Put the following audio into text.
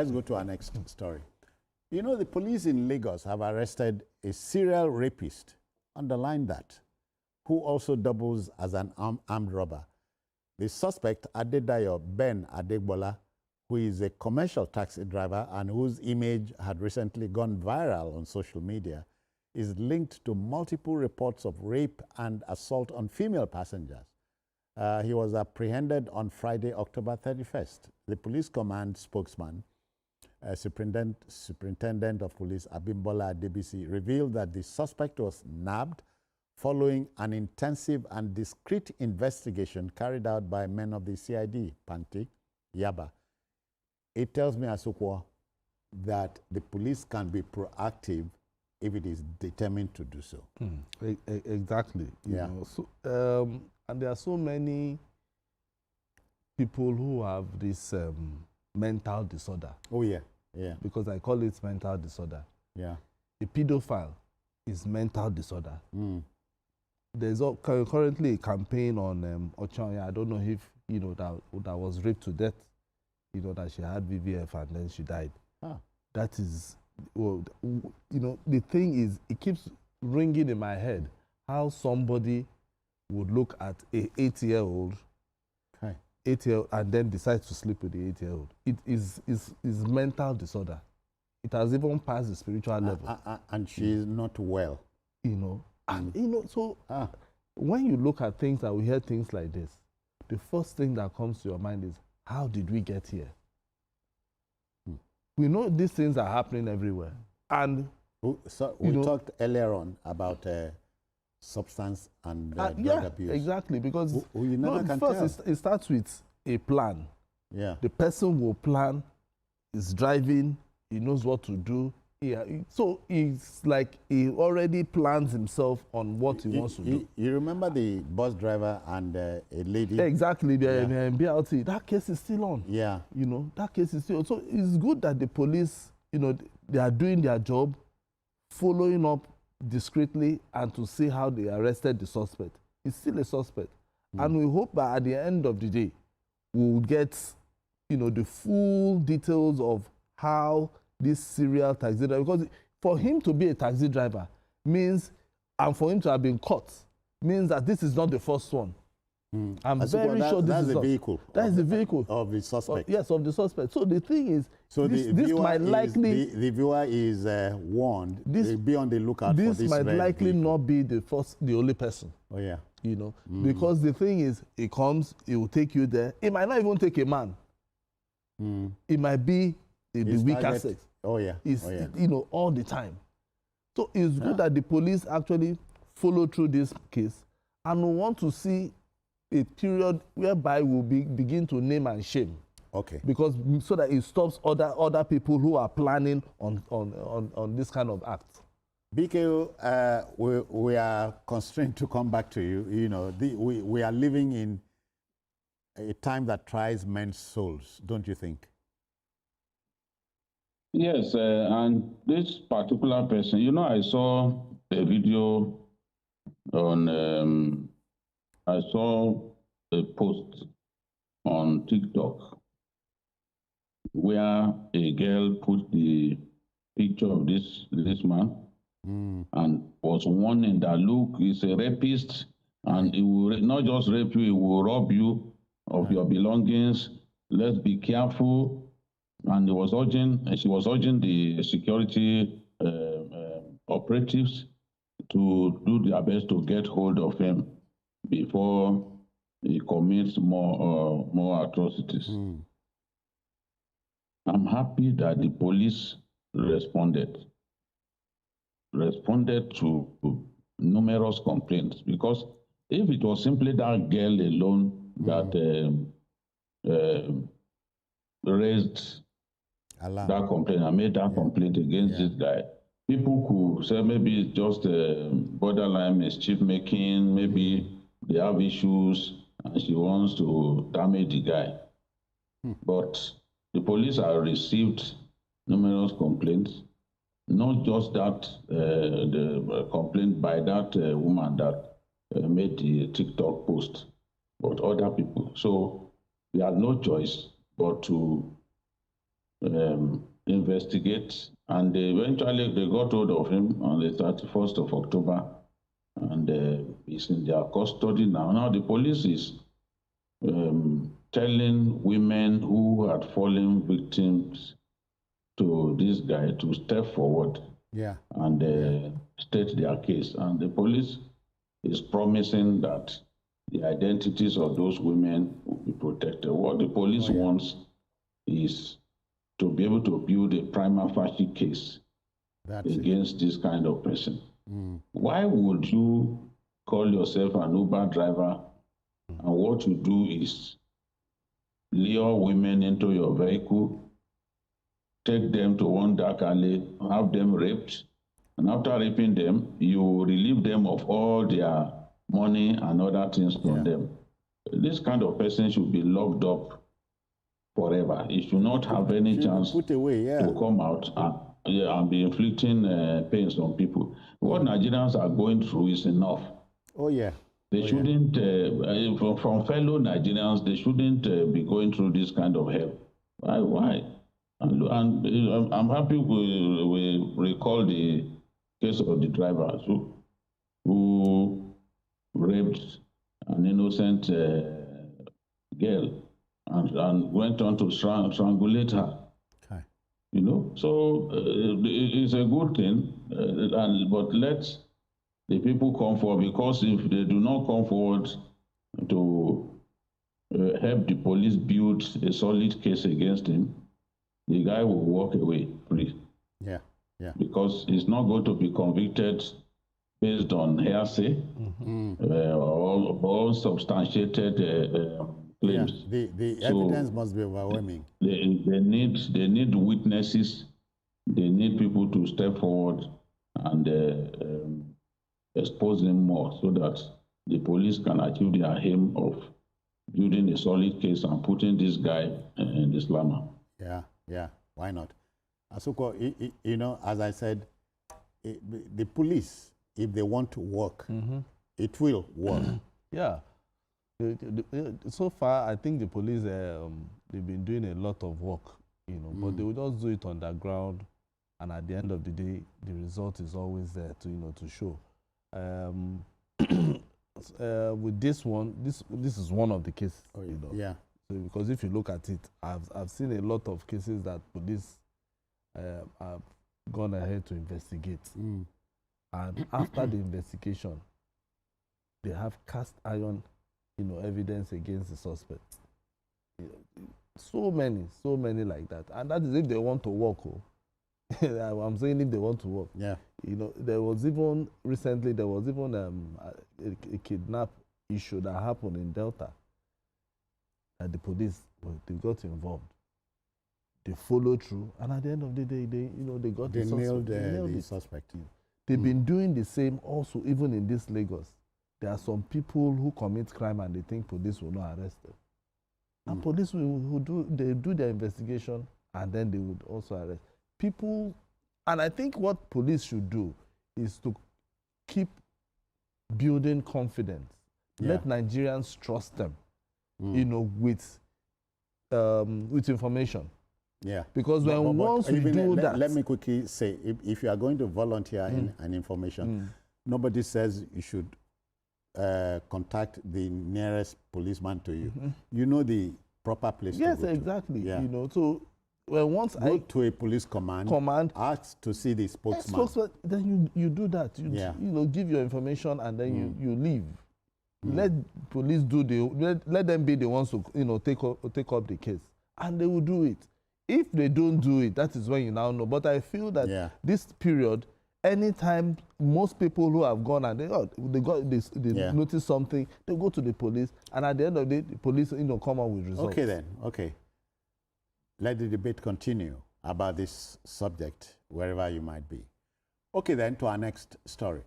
Let's go to our next story. You know, the police in Lagos have arrested a serial rapist, underline that, who also doubles as an armed robber. The suspect, Adedayo Ben Adegbola, who is a commercial taxi driver and whose image had recently gone viral on social media, is linked to multiple reports of rape and assault on female passengers. He was apprehended on Friday, October 31st. The police command spokesman, Superintendent of Police Abimbola Adebisi, revealed that the suspect was nabbed following an intensive and discreet investigation carried out by men of the CID, Panti, Yaba. It tells me, Asukwa, that the police can be proactive if it is determined to do so. Exactly. Yeah. You know, so, and there are so many people who have this mental disorder. Oh, yeah. Yeah. Because I call it mental disorder. Yeah. A pedophile is mental disorder. Mm. There's currently a campaign on Ochonya. I don't know if you know that was raped to death. You know that she had VVF and then she died. Ah. That is, well, you know, the thing is, it keeps ringing in my head how somebody would look at a 8-year-old, Okay. 8-year-old, and then decide to sleep with the 8-year-old. It is mental disorder. It has even passed the spiritual level. And she is not well. You know, and you know, so when you look at things and we hear things like this, the first thing that comes to your mind is, how did we get here? We know these things are happening everywhere. And so we talked earlier on about substance and drug abuse. Exactly, because you never can first tell. It starts with a plan. Yeah. The person will plan, is driving, he knows what to do. Yeah, so it's like he already plans himself on what he wants to do. You remember the bus driver and a lady? Exactly, BLT. That case is still on. Yeah. You know, that case is still on. So it's good that the police, you know, they are doing their job, following up discreetly and to see how they arrested the suspect. He's still a suspect. And we hope that at the end of the day, we'll get, you know, the full details of how this serial taxi driver, because for him to be a taxi driver means, and for him to have been caught, means that this is not the first one. I'm very sure this is the vehicle. That is the vehicle of the suspect. Yes, of the suspect. So the thing is, so this might likely the viewer is warned. Be on the lookout for this. This might likely not be the only person. Oh yeah. You know, because the thing is, it comes, it will take you there. It might not even take a man. It might be the weaker sex. Oh yeah. You know, all the time. So it's good that the police actually follow through this case, and we want to see a period whereby we'll begin to name and shame. Okay. Because so that it stops other people who are planning on this kind of act. BKO, we are constrained to come back to you. You know, we are living in a time that tries men's souls, don't you think? Yes, and this particular person, you know, I saw a video on, I saw a post on TikTok where a girl put the picture of this man and was warning that, look, he's a rapist and he will not just rape you, he will rob you of your belongings. Let's be careful. And she was urging the security operatives to do their best to get hold of him before he commits more atrocities. I'm happy that the police responded to numerous complaints, because if it was simply that girl alone that raised that complaint and made that complaint against this guy, people could say maybe it's just borderline mischief making, maybe they have issues and she wants to damage the guy. But the police have received numerous complaints, not just that the complaint by that woman that made the TikTok post, but other people. So we had no choice but to investigate, and eventually they got hold of him on the 31st of October, and he's in their custody now. Now the police is telling women who had fallen victims to this guy to step forward and state their case. And the police is promising that the identities of those women will be protected. What the police wants is to be able to build a prima facie case against this kind of person. Why would you call yourself an Uber driver and what you do is lure women into your vehicle, take them to one dark alley, have them raped, and after raping them, you relieve them of all their money and other things from them? This kind of person should be locked up forever. He should not have any chance to come out and be inflicting pains on people. What Nigerians are going through is enough. They shouldn't, from fellow Nigerians, they shouldn't be going through this kind of hell. Why? And I'm happy we recall the case of the driver who raped an innocent girl and went on to strangulate her. You know, so it's a good thing, but let the people come forward, because if they do not come forward to help the police build a solid case against him, the guy will walk away free. Because he's not going to be convicted based on hearsay or substantiated claims. The evidence must be overwhelming. They need witnesses. They need people to step forward and expose them more, so that the police can achieve their aim of building a solid case and putting this guy in the slammer. Why not? Asuko, you know, as I said, the police, if they want to work, it will work. So far, I think the police, they've been doing a lot of work, you know, but they will just do it underground, and at the end of the day, the result is always there to, you know, to show. With this one, this is one of the cases, you know. So because if you look at it, I've seen a lot of cases that police have gone ahead to investigate, and after the investigation, they have cast iron, you know, evidence against the suspect. So many like that, and that is if they want to work. I'm saying if they want to work. You know, there was even recently a kidnap issue that happened in Delta. And the police, they got involved. They followed through, and at the end of the day, they got the suspect. Nailed the suspect. They've been doing the same also, even in this Lagos. There are some people who commit crime and they think police will not arrest them. And police will do their investigation, and then they would also arrest people. And I think what police should do is to keep building confidence. Let Nigerians trust them, you know, with information. Because once we do that... Let me quickly say, if you are going to volunteer in an information, nobody says you should contact the nearest policeman to you. You know the proper place to go to. Exactly. You know, so once go to a police command, ask to see the spokesman. Then you do that. You know, give your information, and then you leave. Let police let them be the ones to, you know, take up the case, and they will do it. If they don't do it, that is when you now know. But I feel that this period, anytime most people who have gone and they notice something, they go to the police, and at the end of the day, the police, you know, come out with results. Okay then. Okay. Let the debate continue about this subject wherever you might be. Okay then, to our next story.